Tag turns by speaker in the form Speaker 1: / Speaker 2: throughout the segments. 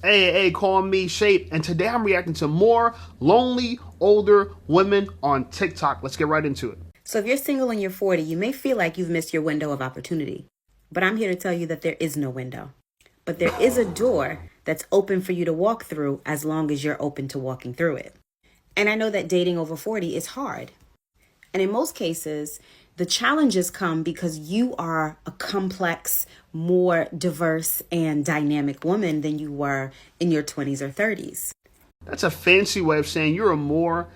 Speaker 1: Hey, call me Shape, and today I'm reacting to more lonely older women on TikTok. Let's get right into it.
Speaker 2: So if you're single and you're 40, you may feel like you've missed your window of opportunity. But I'm here to tell you that there is no window. But there is a door that's open for you to walk through as long as you're open to walking through it. And I know that dating over 40 is hard. And in most cases, the challenges come because you are a complex, more diverse, and dynamic woman than you were in your 20s or 30s.
Speaker 1: That's a fancy way of saying you're a more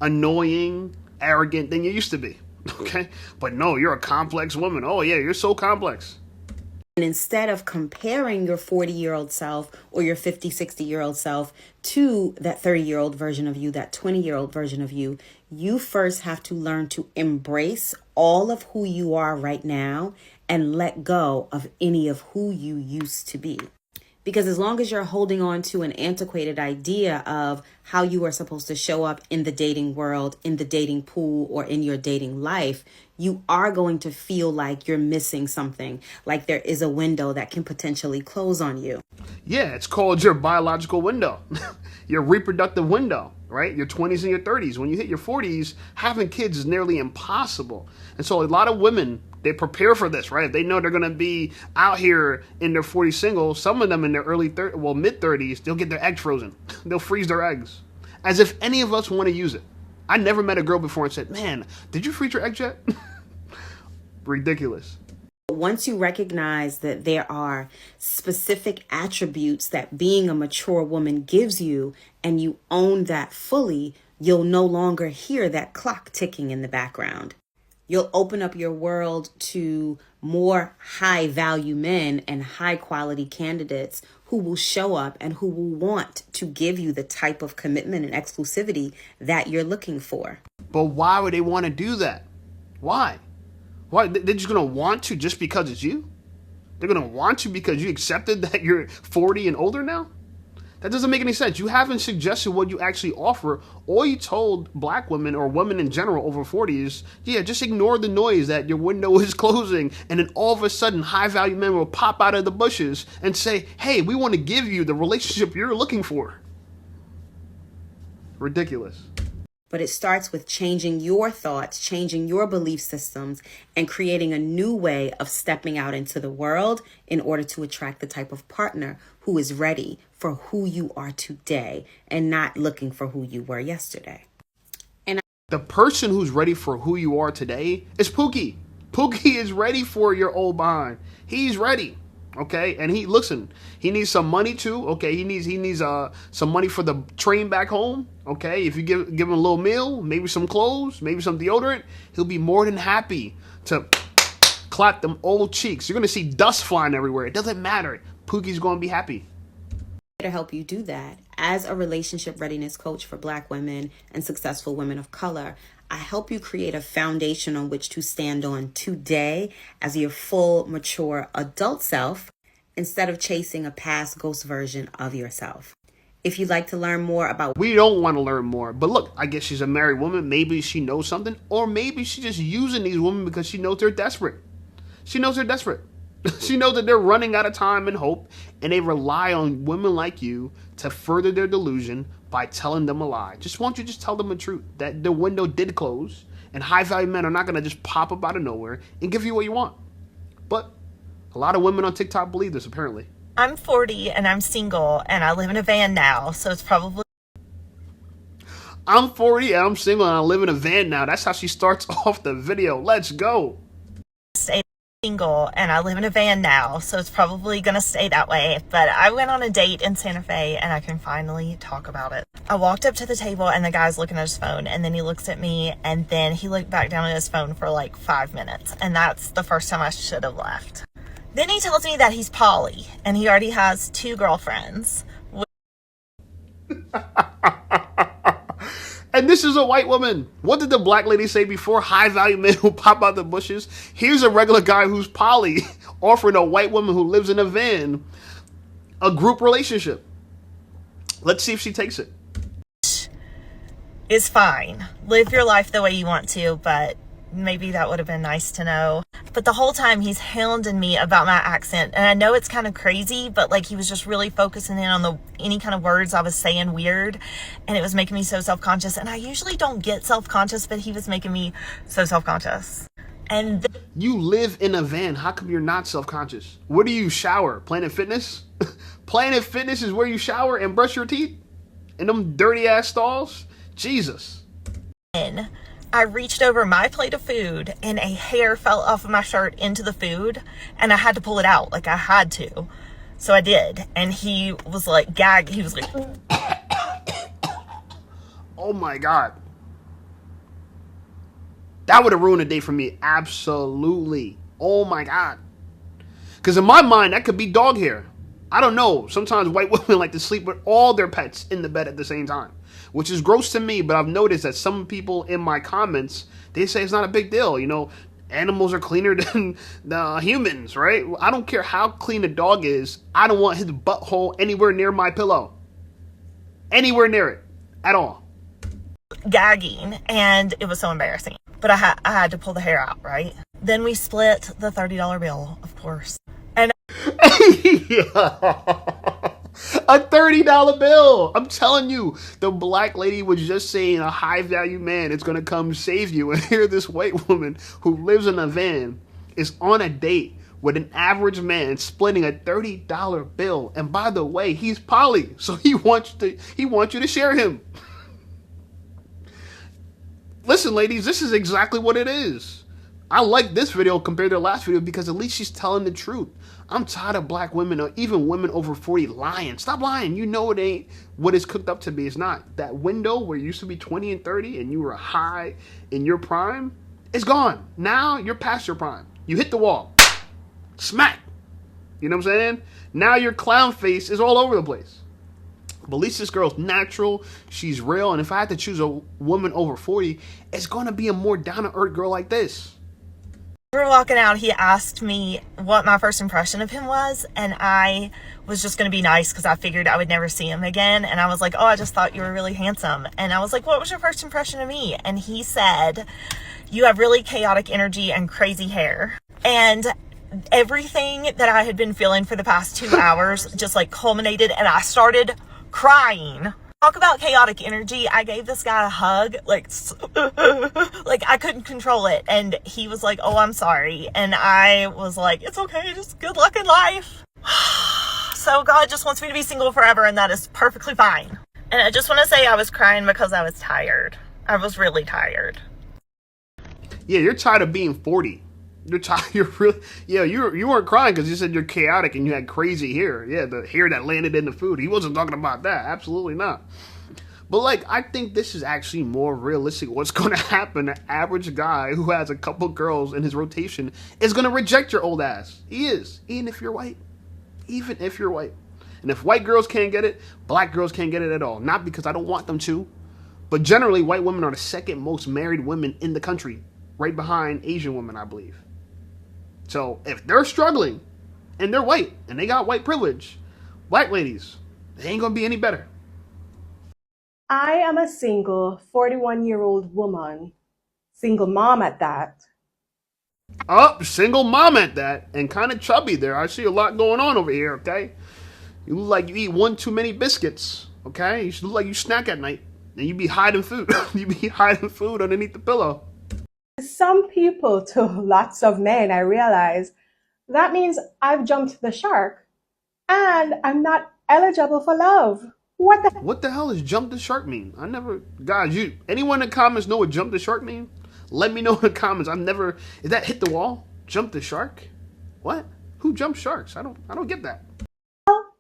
Speaker 1: annoying, arrogant than you used to be. Okay? But no, you're a complex woman. Oh, yeah, you're so complex.
Speaker 2: And instead of comparing your 40-year-old self or your 50, 60-year-old self to that 30-year-old version of you, that 20-year-old version of you, you first have to learn to embrace all of who you are right now and let go of any of who you used to be. Because as long as you're holding on to an antiquated idea of how you are supposed to show up in the dating world, in the dating pool, or in your dating life, you are going to feel like you're missing something, like there is a window that can potentially close on you.
Speaker 1: Yeah, it's called your biological window, your reproductive window, right? Your 20s and your 30s. When you hit your 40s, having kids is nearly impossible. And so a lot of women, they prepare for this, right? If they know they're going to be out here in their 40s single, some of them in their mid 30s, they'll get their eggs frozen. They'll freeze their eggs. As if any of us want to use it. I never met a girl before and said, man, did you freeze your eggs yet? Ridiculous.
Speaker 2: Once you recognize that there are specific attributes that being a mature woman gives you, and you own that fully, you'll no longer hear that clock ticking in the background. You'll open up your world to more high value men and high quality candidates who will show up and who will want to give you the type of commitment and exclusivity that you're looking for.
Speaker 1: But why would they want to do that? Why? Why? They're just going to want to just because it's you? They're going to want to because you accepted that you're 40 and older now? That doesn't make any sense. You haven't suggested what you actually offer. All you told black women or women in general over 40 is, yeah, just ignore the noise that your window is closing. And then all of a sudden, high value men will pop out of the bushes and say, hey, we want to give you the relationship you're looking for. Ridiculous.
Speaker 2: But it starts with changing your thoughts, changing your belief systems, and creating a new way of stepping out into the world in order to attract the type of partner who is ready for who you are today and not looking for who you were yesterday.
Speaker 1: The person who's ready for who you are today is Pookie. Pookie is ready for your old behind. He's ready. Okay, and he needs some money too. Okay, he needs some money for the train back home. Okay, if you give him a little meal, maybe some clothes, maybe some deodorant, he'll be more than happy to clap them old cheeks. You're gonna see dust flying everywhere. It doesn't matter. Pookie's gonna be happy.
Speaker 2: To help you do that, as a relationship readiness coach for Black women and successful women of color, I help you create a foundation on which to stand on today as your full, mature adult self instead of chasing a past ghost version of yourself. If you'd like to learn more about...
Speaker 1: We don't want to learn more. But look, I guess she's a married woman. Maybe she knows something. Or maybe she's just using these women because she knows they're desperate. She knows they're desperate. She knows that they're running out of time and hope, and they rely on women like you to further their delusion by telling them a lie. Why don't you just tell them the truth, that the window did close, and high-value men are not going to just pop up out of nowhere and give you what you want. But a lot of women on TikTok believe this, apparently.
Speaker 3: I'm 40 and I'm single and I live in a van now, so it's probably...
Speaker 1: I'm 40 and I'm single and I live in a van now. That's how she starts off the video. Let's go.
Speaker 3: Stay single and I live in a van now, so it's probably gonna stay that way. But I went on a date in Santa Fe and I can finally talk about it. I walked up to the table and the guy's looking at his phone, and then he looks at me and then he looked back down at his phone for like 5 minutes, and that's the first time I should have left. Then he tells me that he's poly and he already has 2 girlfriends.
Speaker 1: And this is a white woman. What did the black lady say before? High-value men who pop out the bushes. Here's a regular guy who's poly offering a white woman who lives in a van a group relationship. Let's see if she takes it.
Speaker 3: Is fine. Live your life the way you want to, but maybe that would have been nice to know. But the whole time he's hounding me about my accent. And I know it's kind of crazy, but like he was just really focusing in on any kind of words I was saying weird. And it was making me so self-conscious. And I usually don't get self-conscious, but he was making me so self-conscious. And
Speaker 1: you live in a van. How come you're not self-conscious? Where do you shower? Planet Fitness? Planet Fitness is where you shower and brush your teeth? In them dirty ass stalls? Jesus.
Speaker 3: I reached over my plate of food and a hair fell off of my shirt into the food and I had to pull it out. Like I had to. So I did. And he was like gagged. He was like,
Speaker 1: oh my God. That would have ruined a day for me. Absolutely. Oh my God. Because in my mind, that could be dog hair. I don't know. Sometimes white women like to sleep with all their pets in the bed at the same time, which is gross to me. But I've noticed that some people in my comments, they say it's not a big deal. You know, animals are cleaner than the humans, right? I don't care how clean a dog is. I don't want his butthole anywhere near my pillow. Anywhere near it. At all.
Speaker 3: Gagging. And it was so embarrassing. But I had to pull the hair out, right? Then we split the $30 bill, of course. And
Speaker 1: a $30 bill. I'm telling you, the black lady was just saying a high value man is going to come save you. And here this white woman who lives in a van is on a date with an average man splitting a $30 bill. And by the way, he's poly, so he wants you to share him. Listen, ladies, this is exactly what it is. I like this video compared to the last video because at least she's telling the truth. I'm tired of black women or even women over 40 lying. Stop lying. You know it ain't what it's cooked up to be. It's not. That window where you used to be 20 and 30 and you were high in your prime, it's gone. Now you're past your prime. You hit the wall. Smack. You know what I'm saying? Now your clown face is all over the place. But at least this girl's natural. She's real. And if I had to choose a woman over 40, it's going to be a more down-to-earth girl like this.
Speaker 3: We were walking out, he asked me what my first impression of him was, and I was just going to be nice because I figured I would never see him again. And I was like, oh, I just thought you were really handsome. And I was like, what was your first impression of me? And he said, you have really chaotic energy and crazy hair. And everything that I had been feeling for the past 2 hours just like culminated, and I started crying. Talk about chaotic energy. I gave this guy a hug, like I couldn't control it. And he was like, oh, I'm sorry. And I was like, it's okay. Just good luck in life. So God just wants me to be single forever, and that is perfectly fine. And I just want to say I was crying because I was tired. I was really tired.
Speaker 1: Yeah, you're tired of being 40. You're tired. You're really, yeah. You weren't crying because you said you're chaotic and you had crazy hair. Yeah, the hair that landed in the food. He wasn't talking about that. Absolutely not. But like, I think this is actually more realistic. What's going to happen? An average guy who has a couple girls in his rotation is going to reject your old ass. He is, even if you're white. Even if you're white. And if white girls can't get it, black girls can't get it at all. Not because I don't want them to, but generally, white women are the second most married women in the country, right behind Asian women, I believe. So if they're struggling and they're white and they got white privilege, black ladies, they ain't gonna be any better.
Speaker 4: I am a single 41-year-old woman, single mom at that.
Speaker 1: Oh, single mom at that, and kind of chubby there. I see a lot going on over here, okay? You look like you eat one too many biscuits, okay? You look like you snack at night and you be hiding food. You be hiding food underneath the pillow.
Speaker 4: Some people to lots of men, I realize, that means I've jumped the shark and I'm not eligible for love.
Speaker 1: What the hell does jump the shark mean? I never, guys, anyone in the comments know what jump the shark mean? Let me know in the comments. Is that hit the wall? Jump the shark? What? Who jumps sharks? I don't get that.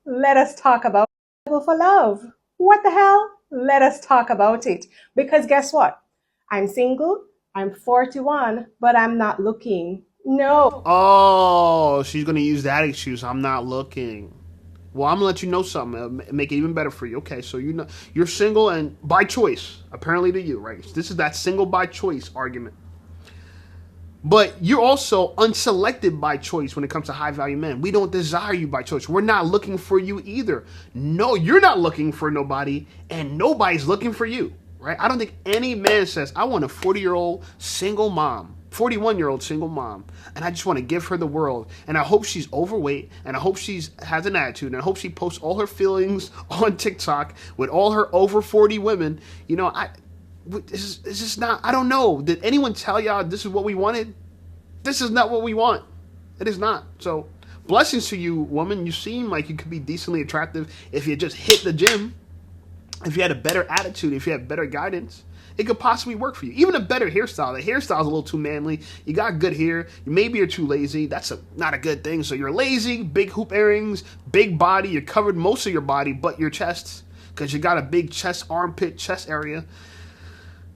Speaker 4: Let us talk about for love. What the hell? Let us talk about it. Because guess what? I'm single. I'm 41, but I'm not looking. No.
Speaker 1: Oh, she's going to use that excuse. I'm not looking. Well, I'm going to let you know something. Make it even better for you. Okay, so you're single and by choice, apparently to you, right? This is that single by choice argument. But you're also unselected by choice when it comes to high value men. We don't desire you by choice. We're not looking for you either. No, you're not looking for nobody, and nobody's looking for you. Right? I don't think any man says, I want a 40-year-old single mom. 41-year-old single mom, and I just want to give her the world. And I hope she's overweight, and I hope she's has an attitude, and I hope she posts all her feelings on TikTok with all her over 40 women. You know, this is just not. I don't know. Did anyone tell y'all this is what we wanted? This is not what we want. It is not. So, blessings to you, woman. You seem like you could be decently attractive if you just hit the gym. If you had a better attitude, if you had better guidance, it could possibly work for you. Even a better hairstyle. The hairstyle's a little too manly. You got good hair. Maybe you're too lazy. That's not a good thing. So you're lazy, big hoop earrings, big body. You're covered most of your body but your chest because you got a big chest, armpit, chest area.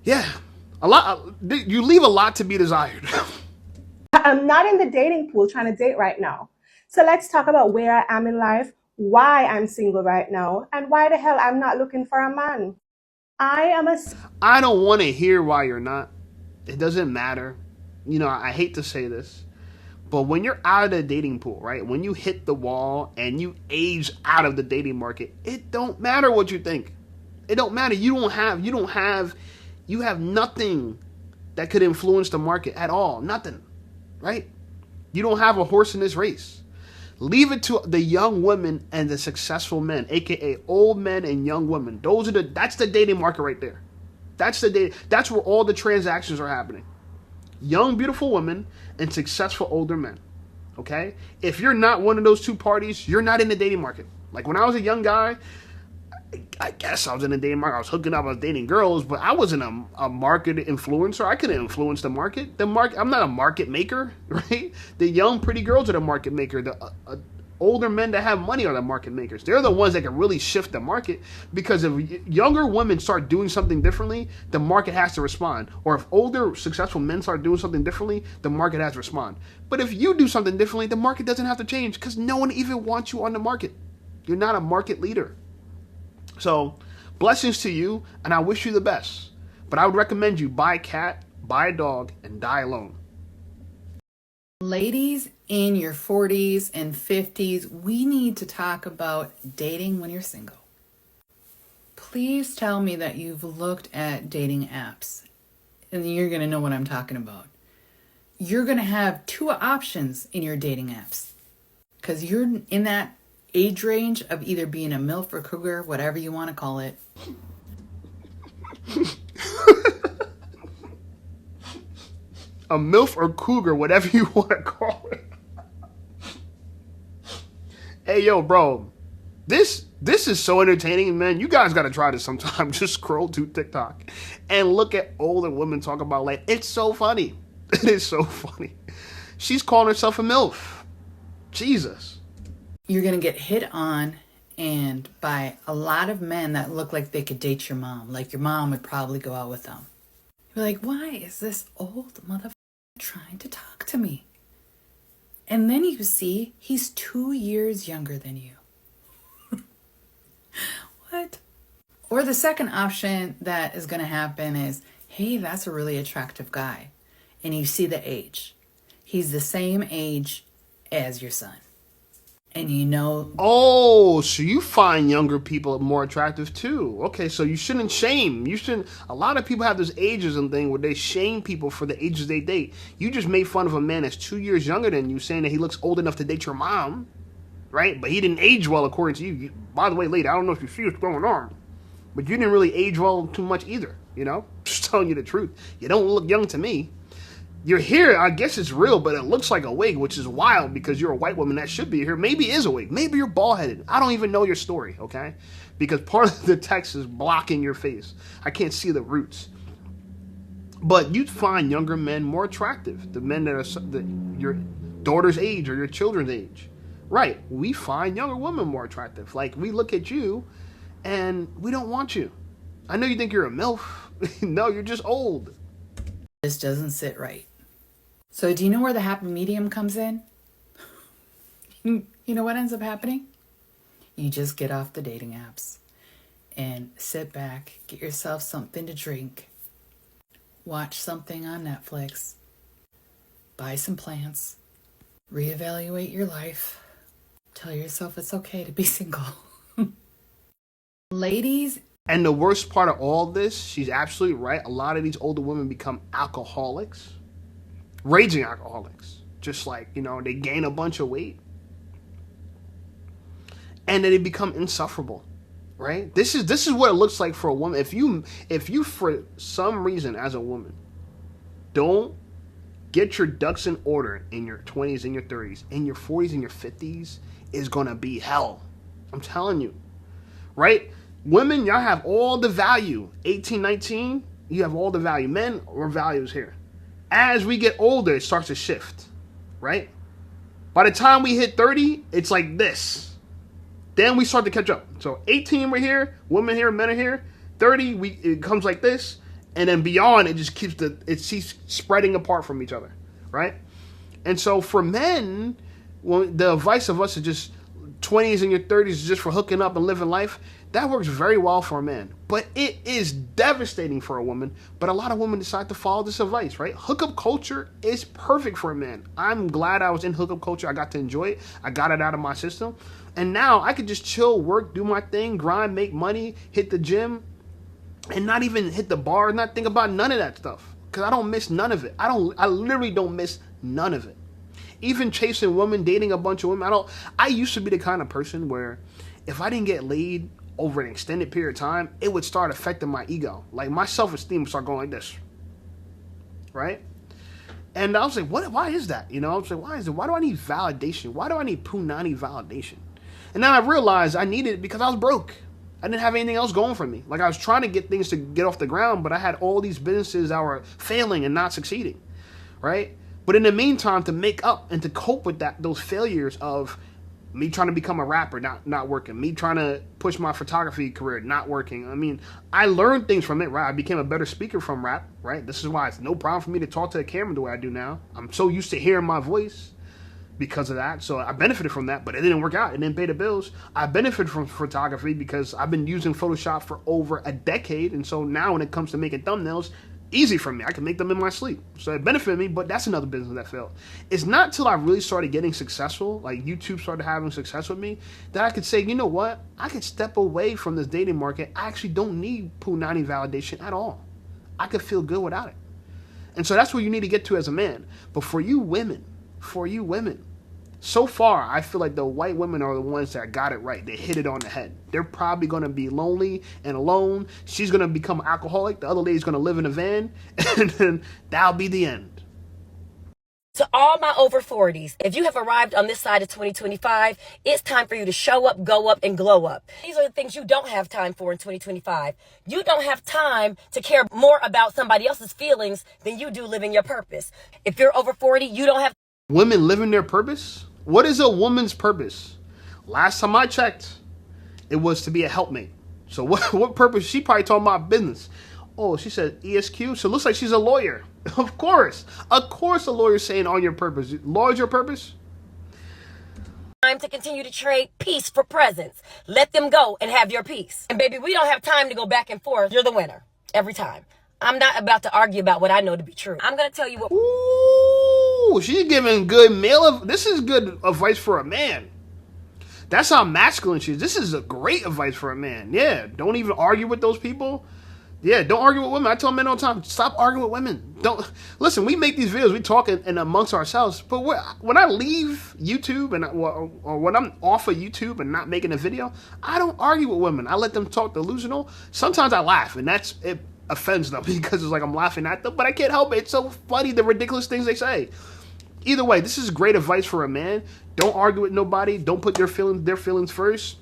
Speaker 1: Yeah, you leave a lot to be desired.
Speaker 4: I'm not in the dating pool trying to date right now. So let's talk about where I am in life, why I'm single right now, and why the hell I'm not looking for a man.
Speaker 1: I don't want to hear why you're not. It doesn't matter. You know, I hate to say this, but when you're out of the dating pool, right? When you hit the wall and you age out of the dating market, it don't matter what you think. It don't matter. You have nothing that could influence the market at all. Nothing, right? You don't have a horse in this race. Leave it to the young women and the successful men, aka old men and young women. That's the dating market right there. That's where all the transactions are happening. Young, beautiful women and successful older men. Okay? If you're not one of those two parties, you're not in the dating market. Like when I was a young guy, I guess I was in the dating market. I was hooking up, I was dating girls, but I wasn't a market influencer. I couldn't influence the market. I'm not a market maker, right? The young, pretty girls are the market maker. The older men that have money are the market makers. They're the ones that can really shift the market, because if younger women start doing something differently, the market has to respond. Or if older, successful men start doing something differently, the market has to respond. But if you do something differently, the market doesn't have to change because no one even wants you on the market. You're not a market leader. So, blessings to you, and I wish you the best. But I would recommend you buy a cat, buy a dog, and die alone.
Speaker 5: Ladies in your 40s and 50s, we need to talk about dating when you're single. Please tell me that you've looked at dating apps, and you're going to know what I'm talking about. You're going to have two options in your dating apps because you're in that age range of either being a MILF or cougar, whatever you want to call it.
Speaker 1: A MILF or cougar, whatever you want to call it. Hey, yo, bro. This is so entertaining, man. You guys got to try this sometime. Just scroll to TikTok and look at older women talk about life. It's so funny. It is so funny. She's calling herself a MILF. Jesus.
Speaker 5: You're going to get hit on and by a lot of men that look like they could date your mom. Like your mom would probably go out with them. You're like, why is this old motherfucker trying to talk to me? And then you see he's 2 years younger than you. What? Or the second option that is going to happen is, hey, that's a really attractive guy. And you see the age. He's the same age as your son. And you know...
Speaker 1: Oh, so you find younger people more attractive too. Okay, so you shouldn't shame. A lot of people have this ageism thing where they shame people for the ages they date. You just made fun of a man that's 2 years younger than you, saying that he looks old enough to date your mom, right? But he didn't age well according to you. By the way, lady, I don't know if you see what's going on, but you didn't really age well too much either, you know? Just telling you the truth. You don't look young to me. Your hair, I guess it's real, but it looks like a wig, which is wild because you're a white woman. That should be your hair. Maybe it is a wig. Maybe you're bald-headed. I don't even know your story, okay? Because part of the text is blocking your face. I can't see the roots. But you'd find younger men more attractive. The men that are your daughter's age or your children's age. Right. We find younger women more attractive. Like, we look at you and we don't want you. I know you think you're a MILF. No, you're just old.
Speaker 5: This doesn't sit right. So do you know where the happy medium comes in? You know what ends up happening? You just get off the dating apps and sit back, get yourself something to drink, watch something on Netflix, buy some plants, reevaluate your life, tell yourself it's okay to be single. Ladies.
Speaker 1: And the worst part of all this, she's absolutely right. A lot of these older women become alcoholics. raging alcoholics. Just like, they gain a bunch of weight and then they become insufferable, right? This is what it looks like for a woman. If you for some reason as a woman don't get your ducks in order in your 20s and your 30s, in your 40s and your 50s is going to be hell. I'm telling you, right? Women, y'all have all the value. 18, 19, you have all the value. Men, our values here. As we get older, it starts to shift, right? By the time we hit 30, it's like this. Then we start to catch up. So 18, we're here, women here, men are here. 30, it comes like this. And then beyond, it just keeps spreading apart from each other, right? And so for men, the advice of us is just 20s and your 30s is just for hooking up and living life. That works very well for a man. But it is devastating for a woman. But a lot of women decide to follow this advice, right? Hookup culture is perfect for a man. I'm glad I was in hookup culture. I got to enjoy it. I got it out of my system. And now I could just chill, work, do my thing, grind, make money, hit the gym, and not even hit the bar, not think about none of that stuff. Because I don't miss none of it. I literally don't miss none of it. Even chasing women, dating a bunch of women. I used to be the kind of person where if I didn't get laid over an extended period of time, it would start affecting my ego. Like my self-esteem would start going like this. Right? And I was like, why is that? I was like, why is it? Why do I need validation? Why do I need punani validation? And then I realized I needed it because I was broke. I didn't have anything else going for me. Like I was trying to get things to get off the ground, but I had all these businesses that were failing and not succeeding, right? But in the meantime, to make up and to cope with those failures of me trying to become a rapper, not working, me trying to push my photography career, not working. I mean, I learned things from it, right? I became a better speaker from rap, right? This is why it's no problem for me to talk to the camera the way I do now. I'm so used to hearing my voice because of that. So I benefited from that, but it didn't work out. It didn't pay the bills. I benefited from photography because I've been using Photoshop for over a decade. And so now when it comes to making thumbnails, easy for me. I can make them in my sleep. So it benefited me, but that's another business that failed. It's not till I really started getting successful, like YouTube started having success with me, that I could say, you know what? I could step away from this dating market. I actually don't need punani validation at all. I could feel good without it. And so that's where you need to get to as a man. But for you women, so far, I feel like the white women are the ones that got it right. They hit it on the head. They're probably going to be lonely and alone. She's going to become an alcoholic. The other lady's going to live in a van. And then that'll be the end.
Speaker 6: To all my over 40s, if you have arrived on this side of 2025, it's time for you to show up, go up, and glow up. These are the things you don't have time for in 2025. You don't have time to care more about somebody else's feelings than you do living your purpose. If you're over 40, you don't have
Speaker 1: Women living their purpose? What is a woman's purpose? Last time I checked, it was to be a helpmate. So what purpose? She probably talking about business. Oh, she said ESQ? So it looks like she's a lawyer. Of course. Of course a lawyer's saying on your purpose. Law is your purpose?
Speaker 6: time to continue to trade peace for presents. Let them go and have your peace. And baby, we don't have time to go back and forth. You're the winner every time. I'm not about to argue about what I know to be true. I'm going to tell you what.
Speaker 1: Ooh, she's giving good this is good advice for a man. That's how masculine she is. This is a great advice for a man. Yeah, don't even argue with those people. Yeah, don't argue with women. I tell men all the time, stop arguing with women. Don't listen. We make these videos, we talk and amongst ourselves. But when I leave YouTube or when I'm off of YouTube and not making a video, I don't argue with women. I let them talk delusional. Sometimes I laugh, and it offends them because it's like I'm laughing at them. But I can't help it. It's so funny, the ridiculous things they say. Either way, this is great advice for a man. Don't argue with nobody. Don't put their feelings first.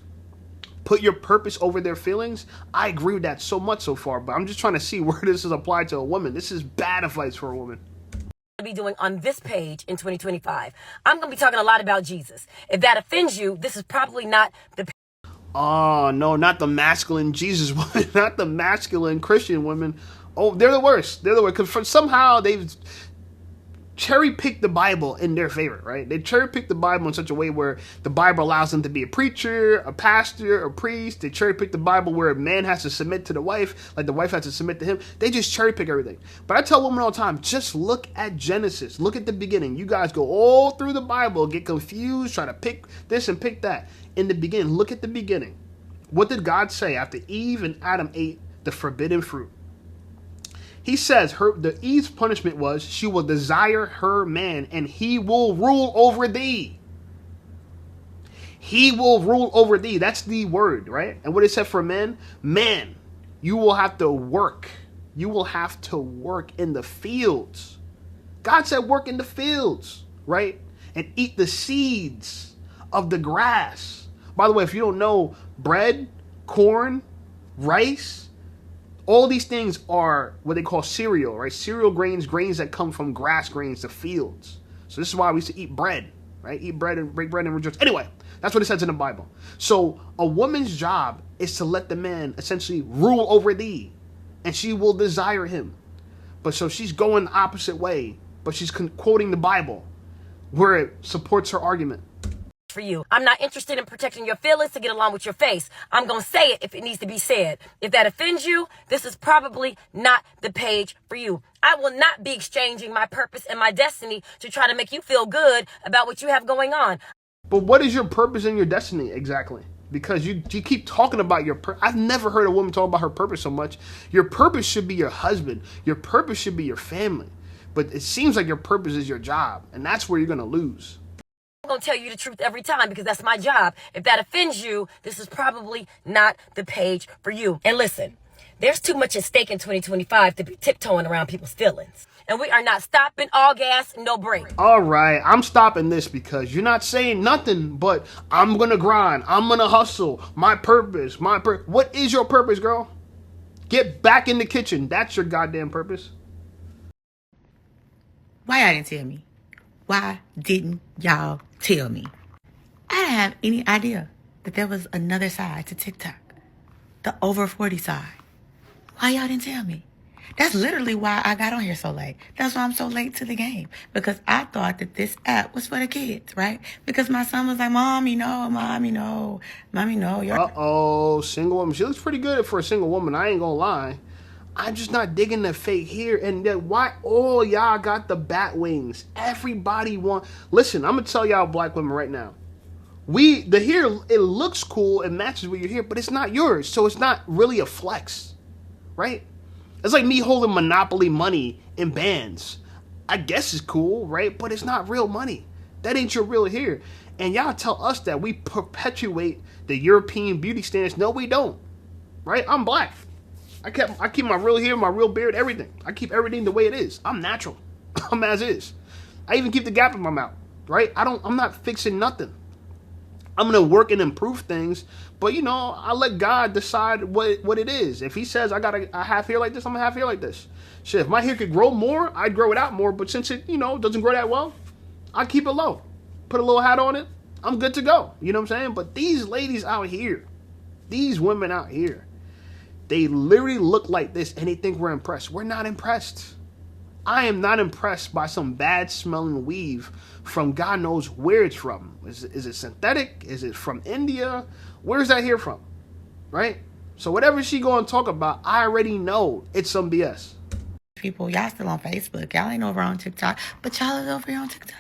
Speaker 1: Put your purpose over their feelings. I agree with that so much so far, but I'm just trying to see where this is applied to a woman. This is bad advice for a woman.
Speaker 6: Be doing on this page in 2025. I'm going to be talking a lot about Jesus. If that offends you, this is probably not the
Speaker 1: Oh, no, not the masculine Jesus woman, not the masculine Christian women. Oh, they're the worst. They're the worst because somehow they've cherry-pick the Bible in their favor, right? They cherry-pick the Bible in such a way where the Bible allows them to be a preacher, a pastor, a priest. They cherry-pick the Bible where a man has to submit to the wife, like the wife has to submit to him. They just cherry-pick everything. But I tell women all the time, just look at Genesis. Look at the beginning. You guys go all through the Bible, get confused, try to pick this and pick that. In the beginning, look at the beginning. What did God say after Eve and Adam ate the forbidden fruit? He says the Eve's punishment was she will desire her man and he will rule over thee. He will rule over thee. That's the word, right? And what it said for men, man, you will have to work. You will have to work in the fields. God said work in the fields, right? And eat the seeds of the grass. By the way, if you don't know, bread, corn, rice, all these things are what they call cereal, right? Cereal grains, grains that come from grass grains, the fields. So this is why we used to eat bread, right? Eat bread and break bread and rejoice. Anyway, that's what it says in the Bible. So a woman's job is to let the man essentially rule over thee, and she will desire him. But so she's going the opposite way, but she's quoting the Bible where it supports her argument.
Speaker 6: For you. I'm not interested in protecting your feelings to get along with your face. I'm going to say it if it needs to be said. If that offends you, this is probably not the page for you. I will not be exchanging my purpose and my destiny to try to make you feel good about what you have going on.
Speaker 1: But what is your purpose and your destiny exactly? Because you keep talking about your purpose. I've never heard a woman talk about her purpose so much. Your purpose should be your husband. Your purpose should be your family. But it seems like your purpose is your job, and that's where you're going to lose.
Speaker 6: I'm going to tell you the truth every time because that's my job. If that offends you, this is probably not the page for you. And listen, there's too much at stake in 2025 to be tiptoeing around people's feelings. And we are not stopping, all gas, no break.
Speaker 1: All right, I'm stopping this because you're not saying nothing but I'm going to grind. I'm going to hustle. My purpose, What is your purpose, girl? Get back in the kitchen. That's your goddamn purpose.
Speaker 7: Why y'all didn't tell me? Why didn't y'all tell me? I didn't have any idea that there was another side to TikTok. The over 40 side. Why y'all didn't tell me? That's literally why I got on here so late. That's why I'm so late to the game. Because I thought that this app was for the kids, right? Because my son was like, Mommy, no. Mommy, no.
Speaker 1: Uh-oh, single woman. She looks pretty good for a single woman. I ain't gonna lie. I'm just not digging the fake here. And then why all y'all got the bat wings? Everybody Listen, I'm going to tell y'all black women right now. The hair, it looks cool. It matches with your hair, but it's not yours. So it's not really a flex, right? It's like me holding Monopoly money in bands. I guess it's cool, right? But it's not real money. That ain't your real hair. And y'all tell us that we perpetuate the European beauty standards. No, we don't, right? I'm black. I keep my real hair, my real beard, everything. I keep everything the way it is. I'm natural. I'm as is. I even keep the gap in my mouth, right? I'm not fixing nothing. I'm going to work and improve things, but I let God decide what it is. If he says I got a half hair like this, I'm a half hair like this. Shit, if my hair could grow more, I'd grow it out more, but since it, doesn't grow that well, I keep it low. Put a little hat on it. I'm good to go. You know what I'm saying? But these ladies out here, these women out here, they literally look like this and they think we're impressed. We're not impressed. I am not impressed by some bad smelling weave from God knows where it's from. Is it synthetic? Is it from India? Where's that hair from? Right? So whatever she going to talk about, I already know it's some BS.
Speaker 7: People, y'all still on Facebook. Y'all ain't over on TikTok, but y'all is over here on TikTok.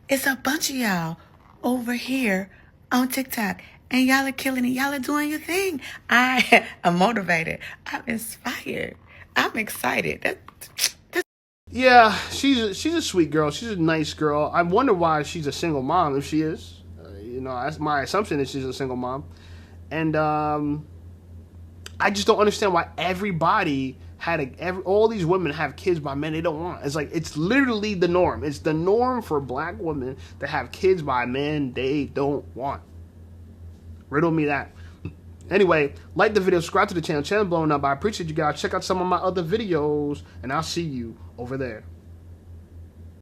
Speaker 7: It's a bunch of y'all over here on TikTok. And y'all are killing it. Y'all are doing your thing. I am motivated. I'm inspired. I'm excited.
Speaker 1: Yeah, she's a sweet girl. She's a nice girl. I wonder why she's a single mom, if she is. That's my assumption that she's a single mom. And I just don't understand why everybody all these women have kids by men they don't want. It's like, it's literally the norm. It's the norm for black women to have kids by men they don't want. Riddle me that. Anyway, like the video, subscribe to the channel. Channel blowing up. I appreciate you guys. Check out some of my other videos, and I'll see you over there.